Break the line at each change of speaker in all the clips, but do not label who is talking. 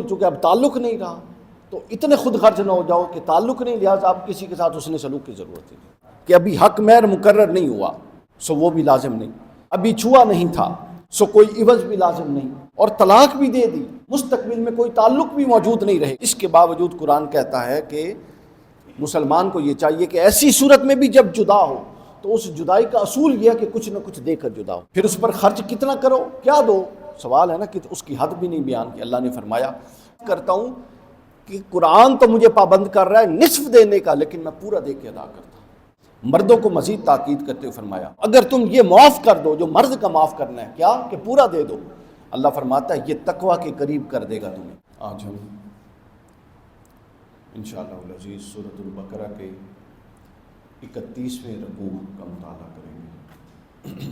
چونکہ اب تعلق نہیں رہا تو اتنے خود غرض نہ ہو جاؤ کہ تعلق نہیں، لہٰذا اب کسی کے ساتھ حسن سلوک کی ضرورت نہیں، کہ ابھی حق مہر مقرر نہیں ہوا سو وہ بھی لازم نہیں، ابھی چھوا نہیں تھا سو کوئی عوض بھی لازم نہیں، اور طلاق بھی دے دی، مستقبل میں کوئی تعلق بھی موجود نہیں رہے، اس کے باوجود قرآن کہتا ہے کہ مسلمان کو یہ چاہیے کہ ایسی صورت میں بھی جب جدا ہو تو اس جدائی کا اصول یہ ہے کہ کچھ نہ کچھ دے کر جدا ہو، پھر اس پر خرچ کتنا کرو، کیا دو، سوال ہے نا کہ اس کی حد بھی نہیں بیان کی۔ اللہ نے فرمایا کرتا ہوں کہ قرآن تو مجھے پابند کر رہا ہے نصف دینے کا، لیکن میں پورا دے کے ادا کرتا ہوں۔ مردوں کو مزید تاکید کرتے ہوئے فرمایا اگر تم یہ معاف کر دو جو مرد کا معاف کرنا ہے، کیا کہ پورا دے دو، اللہ فرماتا ہے یہ تقوی کے قریب کر دے گا تمہیں۔ آج ہم انشاءاللہ العزیز سورۃ البقرہ کے 31ویں رکوع کا مطالعہ کریں گے۔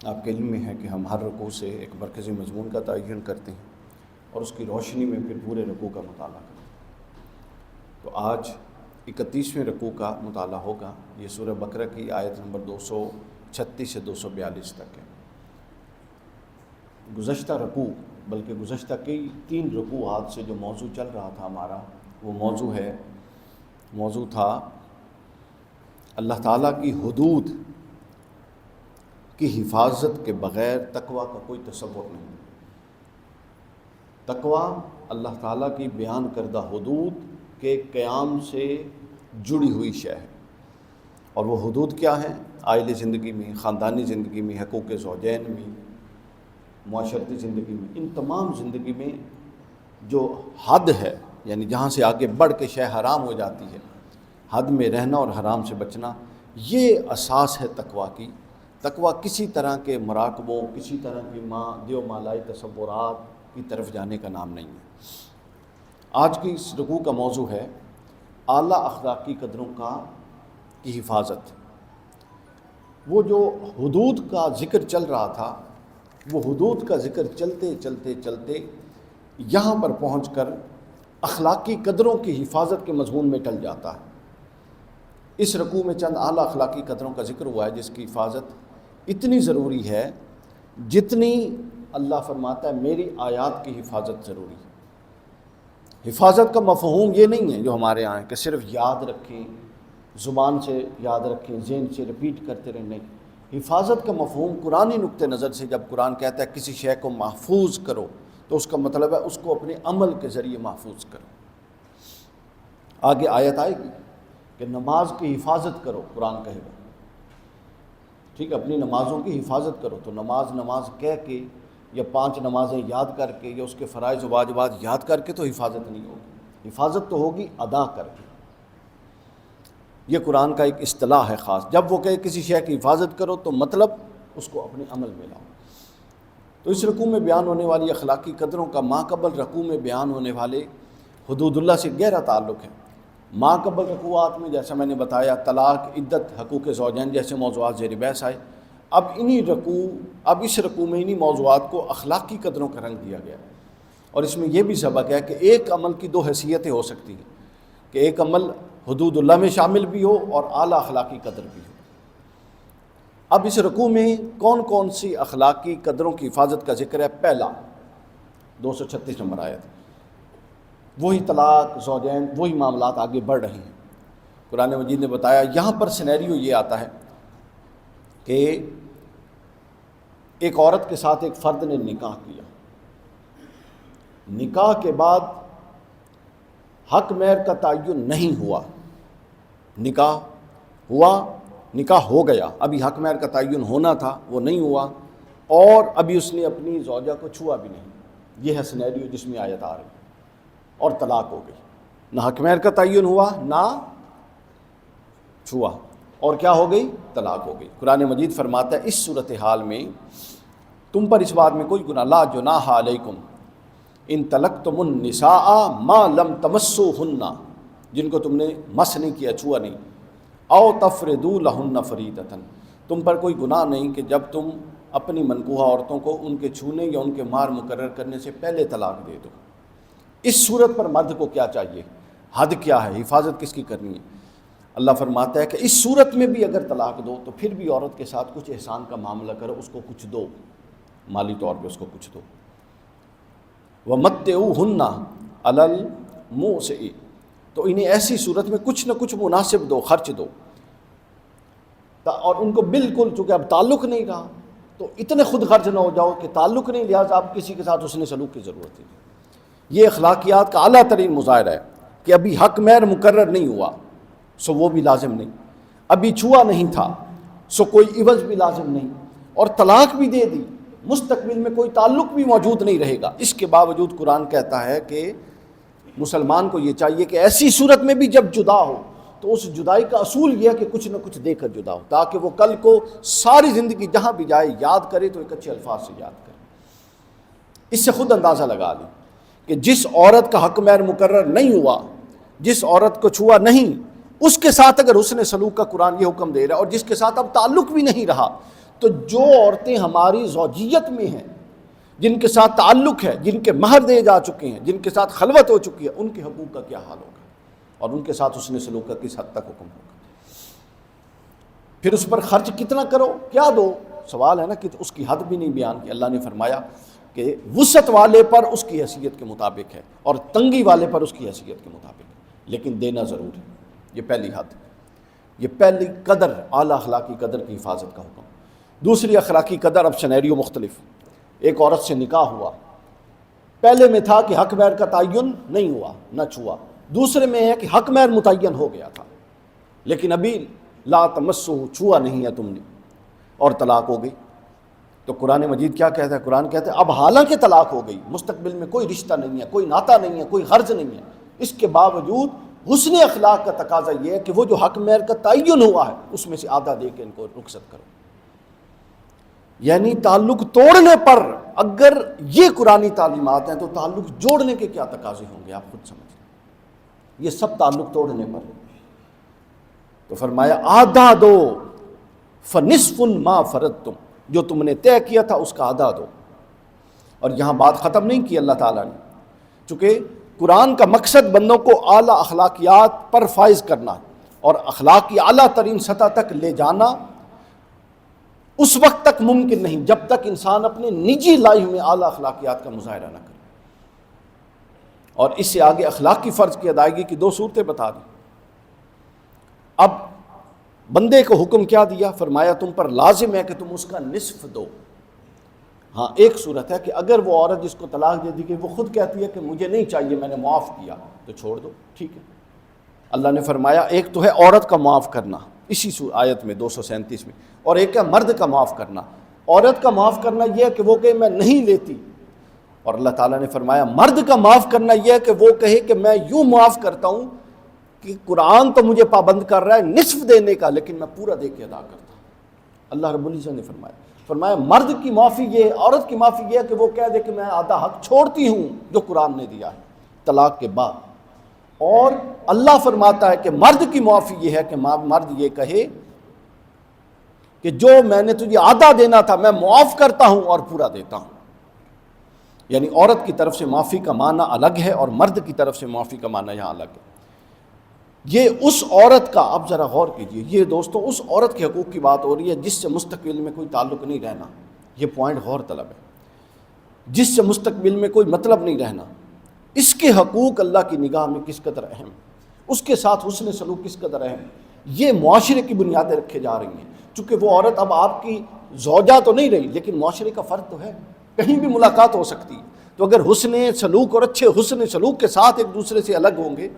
آپ کے علم میں ہے کہ ہم ہر رکوع سے ایک مرکزی مضمون کا تعین کرتے ہیں اور اس کی روشنی میں پھر پورے رکوع کا مطالعہ کرتے ہیں۔ تو آج 31ویں رکوع کا مطالعہ ہوگا، یہ سورہ بقرہ کی آیت نمبر 236 سے 242 تک ہے۔ گزشتہ رکوع بلکہ گزشتہ کئی 3 رکوعات سے جو موضوع چل رہا تھا ہمارا، وہ موضوع تھا اللہ تعالیٰ کی حدود کی حفاظت کے بغیر تقوی کا کوئی تصور نہیں۔ تقوی اللہ تعالیٰ کی بیان کردہ حدود کے قیام سے جڑی ہوئی شے ہے، اور وہ حدود کیا ہیں؟ عائلی زندگی میں، خاندانی زندگی میں، حقوق زوجین میں، معاشرتی زندگی میں، ان تمام زندگی میں جو حد ہے، یعنی جہاں سے آگے بڑھ کے شے حرام ہو جاتی ہے، حد میں رہنا اور حرام سے بچنا، یہ اساس ہے تقوی کی۔ تقوی کسی طرح کے مراقبوں، کسی طرح کی دیو مالائی تصورات کی طرف جانے کا نام نہیں ہے۔ آج کی اس رکوع کا موضوع ہے اعلیٰ اخلاقی قدروں کی حفاظت۔ وہ جو حدود کا ذکر چل رہا تھا، وہ حدود کا ذکر چلتے چلتے چلتے یہاں پر پہنچ کر اخلاقی قدروں کی حفاظت کے مضمون میں ٹل جاتا ہے۔ اس رکوع میں چند اعلیٰ اخلاقی قدروں کا ذکر ہوا ہے جس کی حفاظت اتنی ضروری ہے جتنی اللہ فرماتا ہے میری آیات کی حفاظت ضروری ہے۔ حفاظت کا مفہوم یہ نہیں ہے جو ہمارے یہاں ہے کہ صرف یاد رکھیں، زبان سے یاد رکھیں، ذہن سے ریپیٹ کرتے رہیں، نہیں۔ حفاظت کا مفہوم قرآنی نقطہ نظر سے جب قرآن کہتا ہے کسی شے کو محفوظ کرو تو اس کا مطلب ہے اس کو اپنے عمل کے ذریعے محفوظ کرو۔ آگے آیت آئے گی کہ نماز کی حفاظت کرو، قرآن کہے گا، ٹھیک ہے، اپنی نمازوں کی حفاظت کرو۔ تو نماز کہہ کے یا 5 نمازیں یاد کر کے یا اس کے فرائض و واجبات یاد کر کے تو حفاظت نہیں ہوگی، حفاظت تو ہوگی ادا کر کے۔ یہ قرآن کا ایک اصطلاح ہے خاص، جب وہ کہے کسی شے کی حفاظت کرو تو مطلب اس کو اپنے عمل میں لاؤ۔ تو اس رکوع میں بیان ہونے والی اخلاقی قدروں کا ماقبل رکوع میں بیان ہونے والے حدود اللہ سے گہرا تعلق ہے۔ ماقبل رکوعات میں جیسا میں نے بتایا طلاق، عدت، حقوق زوجین جیسے موضوعات زیر بحث آئے۔ اب اس رکوع میں انہی موضوعات کو اخلاقی قدروں کا رنگ دیا گیا، اور اس میں یہ بھی سبق ہے کہ ایک عمل کی 2 حیثیتیں ہو سکتی ہیں، کہ ایک عمل حدود اللہ میں شامل بھی ہو اور اعلیٰ اخلاقی قدر بھی ہو۔ اب اس رکوع میں کون کون سی اخلاقی قدروں کی حفاظت کا ذکر ہے؟ پہلا 236 نمبر آیت، وہی طلاق، زوجین، وہی معاملات آگے بڑھ رہے ہیں۔ قرآن مجید نے بتایا یہاں پر سینیریو یہ آتا ہے کہ ایک عورت کے ساتھ ایک فرد نے نکاح کیا، نکاح کے بعد حق مہر کا تعین نہیں ہوا، نکاح ہوا، نکاح ہو گیا، ابھی حق مہر کا تعین ہونا تھا وہ نہیں ہوا، اور ابھی اس نے اپنی زوجہ کو چھوا بھی نہیں۔ یہ ہے سینیریو جس میں آیت آ رہی، اور طلاق ہو گئی، نہ حق مہر کا تعین ہوا نہ چھوا، اور کیا ہو گئی؟ طلاق ہو گئی۔ قرآن مجید فرماتا ہے اس صورتحال میں تم پر اس بات میں کوئی گناہ، لا جناح علیکم ان طلقتم النساء ما لم تمسوہن، جن کو تم نے مس نہیں کیا، چھوا نہیں، او تفردوا لہن فریدۃ، تم پر کوئی گناہ نہیں کہ جب تم اپنی منکوحہ عورتوں کو ان کے چھونے یا ان کے مہر مقرر کرنے سے پہلے طلاق دے دو۔ اس صورت پر مرد کو کیا چاہیے؟ حد کیا ہے؟ حفاظت کس کی کرنی ہے؟ اللہ فرماتا ہے کہ اس صورت میں بھی اگر طلاق دو تو پھر بھی عورت کے ساتھ کچھ احسان کا معاملہ کرو، اس کو کچھ دو، مالی طور پہ اس کو کچھ دو۔ وَمَتِّعُوهُنَّ عَلَى الْمُوسِعِ، تو انہیں ایسی صورت میں کچھ نہ کچھ مناسب دو، خرچ دو، اور ان کو بالکل، چونکہ اب تعلق نہیں رہا تو اتنے خود خرچ نہ ہو جاؤ کہ تعلق نہیں، لہٰذا اب کسی کے ساتھ حسن سلوک کی ضرورت ہے۔ یہ اخلاقیات کا اعلیٰ ترین مظاہرہ ہے کہ ابھی حق مہر مقرر نہیں ہوا سو وہ بھی لازم نہیں، ابھی چھوا نہیں تھا سو کوئی عوض بھی لازم نہیں، اور طلاق بھی دے دی، مستقبل میں کوئی تعلق بھی موجود نہیں رہے گا۔ اس کے باوجود قرآن کہتا ہے کہ مسلمان کو یہ چاہیے کہ ایسی صورت میں بھی جب جدا ہو تو اس جدائی کا اصول یہ ہے کہ کچھ نہ کچھ دے کر جدا ہو، تاکہ وہ کل کو ساری زندگی جہاں بھی جائے یاد کرے تو ایک اچھے الفاظ سے یاد کرے۔ اس سے خود اندازہ لگا لیں کہ جس عورت کا حق مہر مقرر نہیں ہوا، جس عورت کو چھوا نہیں، اس کے ساتھ اگر حسن سلوک کا قرآن یہ حکم دے رہا ہے، اور جس کے ساتھ اب تعلق بھی نہیں رہا، تو جو عورتیں ہماری زوجیت میں ہیں، جن کے ساتھ تعلق ہے، جن کے مہر دے جا چکے ہیں، جن کے ساتھ خلوت ہو چکی ہے، ان کے حقوق کا کیا حال ہوگا، اور ان کے ساتھ حسن سلوک کا کس حد تک حکم ہوگا۔ پھر اس پر خرچ کتنا کرو، کیا دو، سوال ہے نا کہ اس کی حد بھی نہیں بیان کی۔ اللہ نے فرمایا کہ وسعت والے پر اس کی حیثیت کے مطابق ہے، اور تنگی والے پر اس کی حیثیت کے مطابق ہے، لیکن دینا ضرور ہے۔ یہ پہلی حد، یہ پہلی قدر، اعلیٰ اخلاقی قدر کی حفاظت کا حکم۔ دوسری اخلاقی قدر، اب سینیریو مختلف، ایک عورت سے نکاح ہوا، پہلے میں تھا کہ حق مہر کا تعین نہیں ہوا، نہ چھوا، دوسرے میں ہے کہ حق مہر متعین ہو گیا تھا لیکن ابھی لا تمسو، چھوا نہیں ہے تم نے، اور طلاق ہو گئی، تو قرآن مجید کیا کہتا ہے؟ قرآن کہتا ہے اب حالانکہ طلاق ہو گئی، مستقبل میں کوئی رشتہ نہیں ہے، کوئی ناتا نہیں ہے، کوئی غرض نہیں ہے، اس کے باوجود حسن اخلاق کا تقاضا یہ ہے کہ وہ جو حق مہر کا تعین ہوا ہے اس میں سے آدھا دے کے ان کو رخصت کرو۔ یعنی تعلق توڑنے پر اگر یہ قرآنی تعلیمات ہیں تو تعلق جوڑنے کے کیا تقاضے ہوں گے، آپ خود سمجھ لیں۔ یہ سب تعلق توڑنے پر، تو فرمایا آدھا دو، فنصف ما فرضتم، جو تم نے طے کیا تھا اس کا آدھا دو۔ اور یہاں بات ختم نہیں کی اللہ تعالیٰ نے، چونکہ قرآن کا مقصد بندوں کو اعلیٰ اخلاقیات پر فائز کرنا اور اخلاق کی اعلیٰ ترین سطح تک لے جانا اس وقت تک ممکن نہیں جب تک انسان اپنے نجی لائف میں اعلیٰ اخلاقیات کا مظاہرہ نہ کرے۔ اور اس سے آگے اخلاقی فرض کی ادائیگی کی دو صورتیں بتا دی۔ اب بندے کو حکم کیا دیا؟ فرمایا تم پر لازم ہے کہ تم اس کا نصف دو۔ ہاں ایک صورت ہے کہ اگر وہ عورت جس کو طلاق دے دی کہ وہ خود کہتی ہے کہ مجھے نہیں چاہیے، میں نے معاف کیا، تو چھوڑ دو، ٹھیک ہے۔ اللہ نے فرمایا ایک تو ہے عورت کا معاف کرنا اسی آیت میں 237 میں، اور ایک ہے مرد کا معاف کرنا۔ عورت کا معاف کرنا یہ ہے کہ وہ کہے میں نہیں لیتی، اور اللہ تعالیٰ نے فرمایا مرد کا معاف کرنا یہ ہے کہ وہ کہے کہ میں یوں معاف کرتا ہوں کہ قرآن تو مجھے پابند کر رہا ہے نصف دینے کا، لیکن میں پورا دے کے ادا کرتا ہوں۔ اللہ رب العزت نے فرمایا مرد کی معافی یہ ہے، عورت کی معافی یہ ہے کہ وہ کہہ دے کہ میں آدھا حق چھوڑتی ہوں جو قرآن نے دیا ہے طلاق کے بعد۔ اور اللہ فرماتا ہے کہ مرد کی معافی یہ ہے کہ مرد یہ کہے کہ جو میں نے تجھے آدھا دینا تھا میں معاف کرتا ہوں اور پورا دیتا ہوں۔ یعنی عورت کی طرف سے معافی کا معنی الگ ہے اور مرد کی طرف سے معافی کا معنی یہاں الگ ہے۔ یہ اس عورت کا، اب ذرا غور کیجئے، یہ دوستوں اس عورت کے حقوق کی بات ہو رہی ہے جس سے مستقبل میں کوئی تعلق نہیں رہنا، یہ پوائنٹ غور طلب ہے، جس سے مستقبل میں کوئی مطلب نہیں رہنا، اس کے حقوق اللہ کی نگاہ میں کس قدر اہم، اس کے ساتھ حسن سلوک کس قدر اہم، یہ معاشرے کی بنیادیں رکھے جا رہی ہیں۔ چونکہ وہ عورت اب آپ کی زوجہ تو نہیں رہی لیکن معاشرے کا فرد تو ہے، کہیں بھی ملاقات ہو سکتی ہے، تو اگر حسن سلوک اور اچھے حسن سلوک کے ساتھ ایک دوسرے سے الگ ہوں گے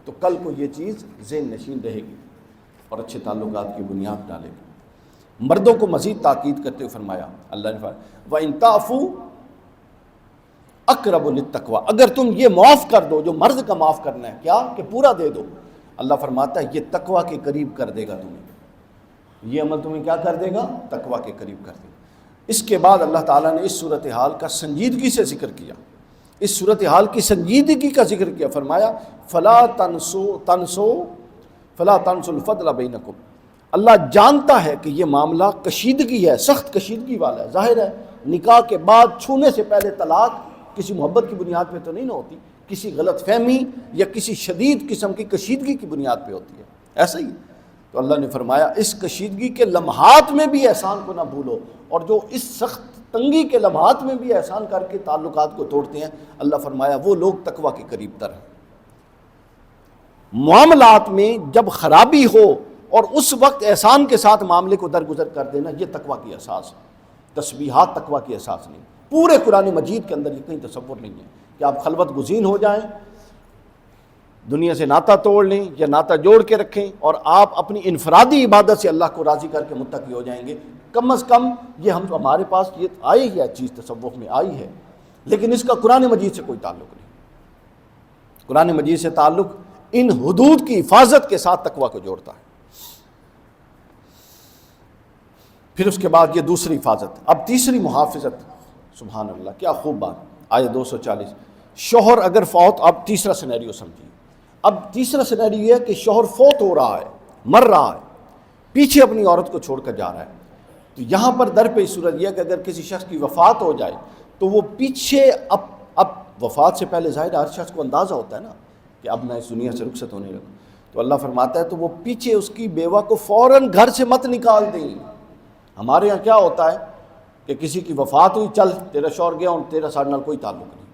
تو کل کو یہ چیز ذہن نشین رہے گی اور اچھے تعلقات کی بنیاد ڈالے گی۔ مردوں کو مزید تاکید کرتے ہوئے فرمایا اللہ نے فرمایا وَإِن تَعْفُوا أَقْرَبُ لِلتَّقْوَىٰ، اگر تم یہ معاف کر دو، جو مرد کا معاف کرنا ہے کیا کہ پورا دے دو، اللہ فرماتا ہے یہ تقویٰ کے قریب کر دے گا تمہیں، یہ عمل تمہیں کیا کر دے گا؟ تقویٰ کے قریب کر دے گا۔ اس کے بعد اللہ تعالیٰ نے اس صورتحال کا سنجیدگی سے ذکر کیا، اس صورتحال کی سنجیدگی کا ذکر کیا، فرمایا فلا تنسوا الفضل بینکم۔ اللہ جانتا ہے کہ یہ معاملہ کشیدگی ہے، سخت کشیدگی والا ہے۔ ظاہر ہے نکاح کے بعد چھونے سے پہلے طلاق کسی محبت کی بنیاد پہ تو نہیں نہ ہوتی، کسی غلط فہمی یا کسی شدید قسم کی کشیدگی کی بنیاد پہ ہوتی ہے، ایسا ہی۔ تو اللہ نے فرمایا اس کشیدگی کے لمحات میں بھی احسان کو نہ بھولو، اور جو اس سخت تنگی کے لمحات میں بھی احسان کر کے تعلقات کو توڑتے ہیں، اللہ فرمایا وہ لوگ تقویٰ کے قریب تر ہیں۔ معاملات میں جب خرابی ہو اور اس وقت احسان کے ساتھ معاملے کو درگزر کر دینا، یہ تقویٰ کی اساس ہے۔ تسبیحات تقویٰ کی اساس نہیں۔ پورے قرآن مجید کے اندر یہ کہیں تصور نہیں ہے کہ آپ خلوت گزین ہو جائیں، دنیا سے ناطہ توڑ لیں یا ناطہ جوڑ کے رکھیں اور آپ اپنی انفرادی عبادت سے اللہ کو راضی کر کے متقی ہو جائیں گے۔ کم از کم یہ ہمارے پاس یہ آئی ہے، چیز تصوف میں آئی ہے، لیکن اس کا قرآن مجید سے کوئی تعلق نہیں۔ قرآن مجید سے تعلق ان حدود کی حفاظت کے ساتھ تقویٰ کو جوڑتا ہے۔ پھر اس کے بعد یہ دوسری حفاظت، اب تیسری محافظت، سبحان اللہ کیا خوب بات، آیت 240، شوہر اگر فوت، اب تیسرا سینیریو سمجھیے۔ اب تیسرا سینیریو یہ ہے کہ شوہر فوت ہو رہا ہے، مر رہا ہے، پیچھے اپنی عورت کو چھوڑ کر جا رہا ہے، تو یہاں پر درپیش صورت یہ ہے کہ اگر کسی شخص کی وفات ہو جائے تو وہ پیچھے اب وفات سے پہلے ظاہر ہر شخص کو اندازہ ہوتا ہے نا کہ اب میں اس دنیا سے رخصت ہونے لگا، تو اللہ فرماتا ہے تو وہ پیچھے اس کی بیوہ کو فوراً گھر سے مت نکال دیں۔ ہمارے ہاں کیا ہوتا ہے کہ کسی کی وفات ہوئی، چل تیرا شوہر گیا اور تیرا ساڑھ نال کوئی تعلق نہیں۔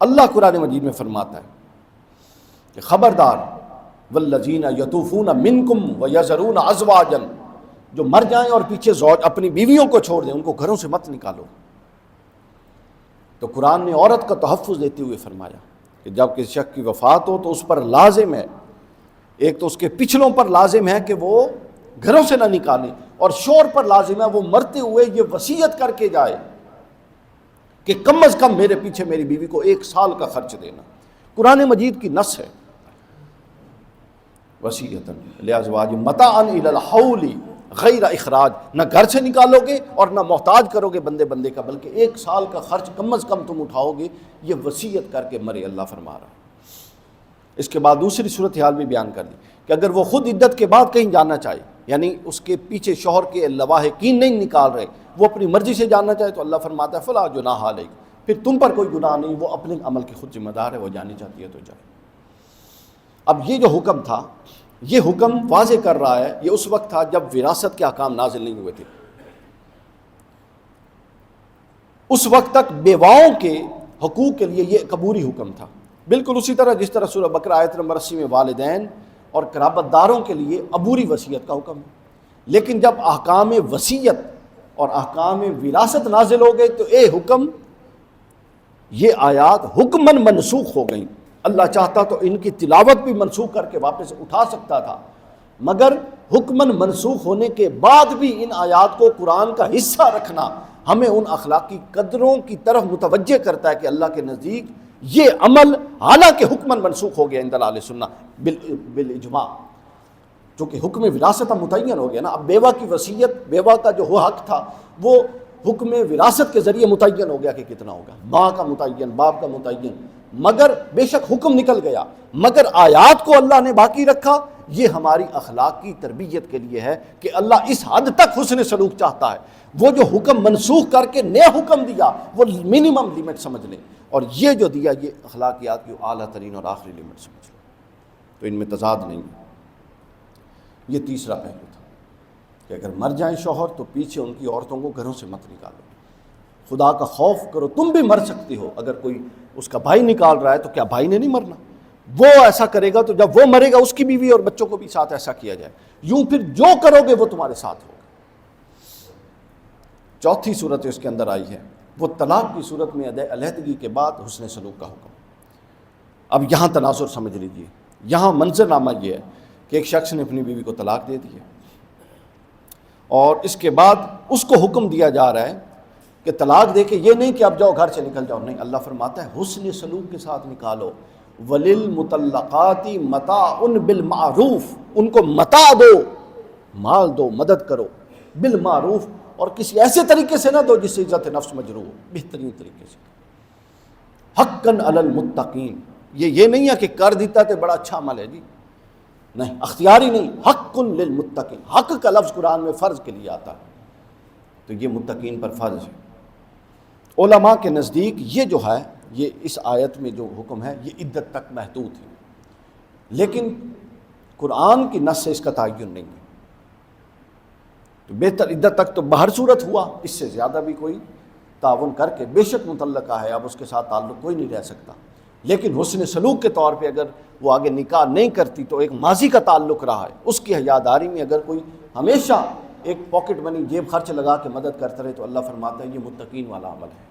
اللہ قرآن مجید میں فرماتا ہے کہ خبردار والذین یطوفون منکم ویذرون ازواجا، جو مر جائیں اور پیچھے زوج اپنی بیویوں کو چھوڑ دیں، ان کو گھروں سے مت نکالو۔ تو قرآن نے عورت کا تحفظ دیتے ہوئے فرمایا کہ جب کسی شخص کی وفات ہو تو اس پر لازم ہے، ایک تو اس کے پچھلوں پر لازم ہے کہ وہ گھروں سے نہ نکالیں، اور شوہر پر لازم ہے وہ مرتے ہوئے یہ وصیت کر کے جائے کہ کم از کم میرے پیچھے میری بیوی کو 1 سال کا خرچ دینا۔ قرآن مجید کی نص ہے، وصیتاً لازواج متاعا الی الحول غیر اخراج، نہ گھر سے نکالو گے اور نہ محتاج کرو گے بندے کا، بلکہ 1 سال کا خرچ کم از کم تم اٹھاؤ گے، یہ وصیت کر کے مرے، اللہ فرما رہا ہے۔ اس کے بعد دوسری صورتحال بھی بیان کر دی کہ اگر وہ خود عدت کے بعد کہیں جانا چاہے، یعنی اس کے پیچھے شوہر کے لواحقین نہیں نکال رہے، وہ اپنی مرضی سے جاننا چاہے تو اللہ فرماتا ہے فلا جناح علیک، پھر تم پر کوئی گناہ نہیں، وہ اپنے عمل کی خود ذمہ دار ہے، وہ جانی چاہتی ہے تو جائے۔ اب یہ جو حکم تھا، یہ حکم واضح کر رہا ہے، یہ اس وقت تھا جب وراثت کے احکام نازل نہیں ہوئے تھے۔ اس وقت تک بیواؤں کے حقوق کے لیے یہ ایک عبوری حکم تھا، بالکل اسی طرح جس طرح سورہ بقرہ آیت نمبر 80 میں والدین اور قرابت داروں کے لیے عبوری وصیت کا حکم ہے۔ لیکن جب احکام وصیت اور احکام وراثت نازل ہو گئے تو حکم، یہ آیات حکماً منسوخ ہو گئیں۔ اللہ چاہتا تو ان کی تلاوت بھی منسوخ کر کے واپس اٹھا سکتا تھا، مگر حکماً منسوخ ہونے کے بعد بھی ان آیات کو قرآن کا حصہ رکھنا ہمیں ان اخلاقی قدروں کی طرف متوجہ کرتا ہے کہ اللہ کے نزدیک یہ عمل حالانکہ حکماً منسوخ ہو گیا عند اہل سنہ بالاجماع، چونکہ حکم وراثت متعین ہو گیا نا۔ اب بیوہ کی وصیت، بیوہ کا جو حق تھا وہ حکم وراثت کے ذریعے متعین ہو گیا کہ کتنا ہوگا، ماں کا متعین، باپ کا متعین، مگر بے شک حکم نکل گیا، مگر آیات کو اللہ نے باقی رکھا۔ یہ ہماری اخلاقی تربیت کے لیے ہے کہ اللہ اس حد تک حسن سلوک چاہتا ہے، وہ جو حکم منسوخ کر کے نیا حکم دیا وہ منیمم لیمٹ سمجھ لیں، اور یہ جو دیا یہ اخلاقیات کی اعلیٰ ترین اور آخری لیمٹ سمجھ لیں، تو ان میں تضاد نہیں ہے۔ یہ تیسرا پہلو تھا کہ اگر مر جائیں شوہر تو پیچھے ان کی عورتوں کو گھروں سے مت نکالو، خدا کا خوف کرو، تم بھی مر سکتی ہو، اگر کوئی اس کا بھائی نکال رہا ہے تو کیا بھائی نے نہیں مرنا؟ وہ ایسا کرے گا تو جب وہ مرے گا اس کی بیوی اور بچوں کو بھی ساتھ ایسا کیا جائے، یوں پھر جو کرو گے وہ تمہارے ساتھ ہوگا۔ چوتھی صورت اس کے اندر آئی ہے وہ طلاق کی صورت میں علیحدگی کے بعد حسن سلوک کا حکم۔ اب یہاں تناظر سمجھ لیجیے، یہاں منظرنامہ یہ ہے کہ ایک شخص نے اپنی بیوی کو طلاق دے دی ہے، اور اس کے بعد اس کو حکم دیا جا رہا ہے کہ طلاق دے کے یہ نہیں کہ اب جاؤ گھر سے نکل جاؤ، نہیں، اللہ فرماتا ہے حسن سلوک کے ساتھ نکالو۔ وَلِلْمُطَلَّقَاتِ مَتَاعٌ بِالْمَعْرُوفِ، ان کو متاع دو، مال دو، مدد کرو، بالمعروف، اور کسی ایسے طریقے سے نہ دو جس سے عزت نفس مجروح ہو، بہترین طریقے سے۔ حقاً علی المتقین، یہ نہیں ہے کہ کر دیتا تو بڑا اچھا عمل ہے جی، نہیں، اختیاری نہیں، حق للمتقین، حق کا لفظ قرآن میں فرض کے لیے آتا ہے، تو یہ متقین پر فرض ہے۔ علماء کے نزدیک یہ جو ہے، یہ اس آیت میں جو حکم ہے یہ عدت تک محدود ہے، لیکن قرآن کی نص سے اس کا تعین نہیں ہے، تو بہتر عدت تک تو بہر صورت ہوا، اس سے زیادہ بھی کوئی تعاون کر کے بے شک متعلقہ ہے، اب اس کے ساتھ تعلق کوئی نہیں رہ سکتا، لیکن حسن سلوک کے طور پہ اگر وہ آگے نکاح نہیں کرتی تو ایک ماضی کا تعلق رہا ہے، اس کی حیاداری میں اگر کوئی ہمیشہ ایک پاکٹ منی جیب خرچ لگا کے مدد کرتا رہے تو اللہ فرماتا ہے یہ متقین والا عمل ہے۔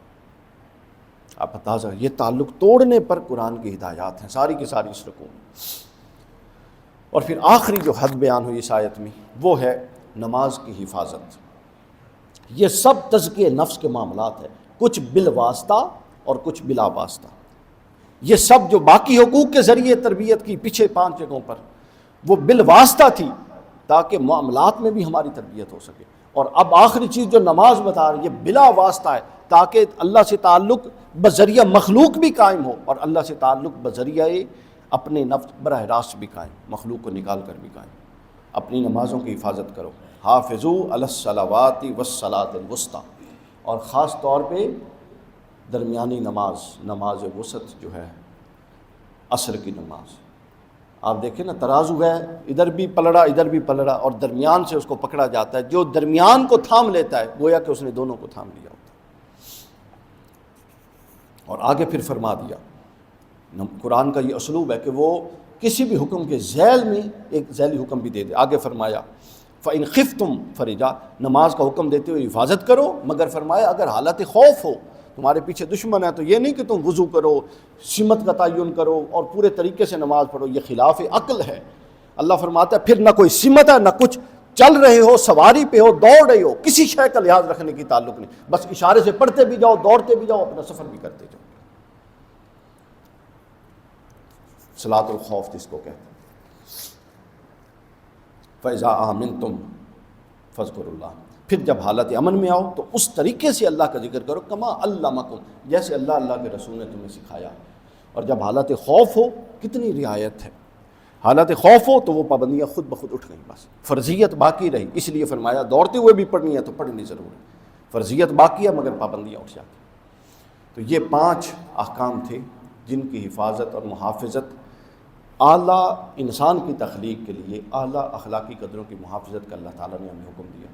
آپ اندازہ، یہ تعلق توڑنے پر قرآن کی ہدایات ہیں ساری کی ساری اس رکوع میں۔ اور پھر آخری جو حد بیان ہوئی اس آیت میں وہ ہے نماز کی حفاظت۔ یہ سب تزکیہ نفس کے معاملات ہیں، کچھ بالواسطہ اور کچھ بلا واسطہ۔ یہ سب جو باقی حقوق کے ذریعے تربیت کی پیچھے 5 جگہوں پر، وہ بالواسطہ تھی تاکہ معاملات میں بھی ہماری تربیت ہو سکے، اور اب آخری چیز جو نماز بتا رہی ہے یہ بلا واسطہ ہے تاکہ اللہ سے تعلق بذریعہ مخلوق بھی قائم ہو اور اللہ سے تعلق بذریعہ اپنے نفس براہ راست بھی قائم، مخلوق کو نکال کر بھی قائم۔ اپنی نمازوں کی حفاظت کرو، حافظوا علی الصلوات والصلاۃ الوسطیٰ، اور خاص طور پہ درمیانی نماز وسط جو ہے عصر کی نماز۔ آپ دیکھیں نا، ترازو ہے، ادھر بھی پلڑا ادھر بھی پلڑا، اور درمیان سے اس کو پکڑا جاتا ہے، جو درمیان کو تھام لیتا ہے گویا کہ اس نے دونوں کو تھام لیا ہوتا ہے۔ اور آگے پھر فرما دیا، قرآن کا یہ اسلوب ہے کہ وہ کسی بھی حکم کے ذیل میں ایک ذیلی حکم بھی دے دے۔ آگے فرمایا فَإِنْ خِفْتُمْ فَرِجَا، نماز کا حکم دیتے ہوئے حفاظت کرو، مگر فرمایا اگر حالت خوف ہو، تمہارے پیچھے دشمن ہے، تو یہ نہیں کہ تم وضو کرو، سمت کا تعین کرو اور پورے طریقے سے نماز پڑھو، یہ خلاف عقل ہے۔ اللہ فرماتا ہے پھر نہ کوئی سمت ہے، نہ کچھ چل رہے ہو، سواری پہ ہو، دوڑ رہے ہو، کسی شے کا لحاظ رکھنے کی تعلق نہیں، بس اشارے سے پڑھتے بھی جاؤ، دوڑتے بھی جاؤ، اپنا سفر بھی کرتے جاؤ۔ صلاۃ الخوف جس کو کہتے ہیں۔ فَإِذَا آمِنْتُمْ فَاذْكُرُوا اللَّهَ، پھر جب حالت امن میں آؤ تو اس طریقے سے اللہ کا ذکر کرو، کما علمکم، جیسے اللہ کے رسول نے تمہیں سکھایا۔ اور جب حالت خوف ہو، کتنی رعایت ہے، حالت خوف ہو تو وہ پابندیاں خود بخود اٹھ گئیں، بس فرضیت باقی رہی، اس لیے فرمایا دوڑتے ہوئے بھی پڑھنی ہے تو پڑھنی ضرور ہے، فرضیت باقی ہے مگر پابندیاں اٹھ جاتی۔ تو یہ 5 احکام تھے جن کی حفاظت اور محافظت اعلیٰ انسان کی تخلیق کے لیے، اعلیٰ اخلاقی قدروں کی محافظت کا اللہ تعالیٰ نے ہمیں حکم دیا۔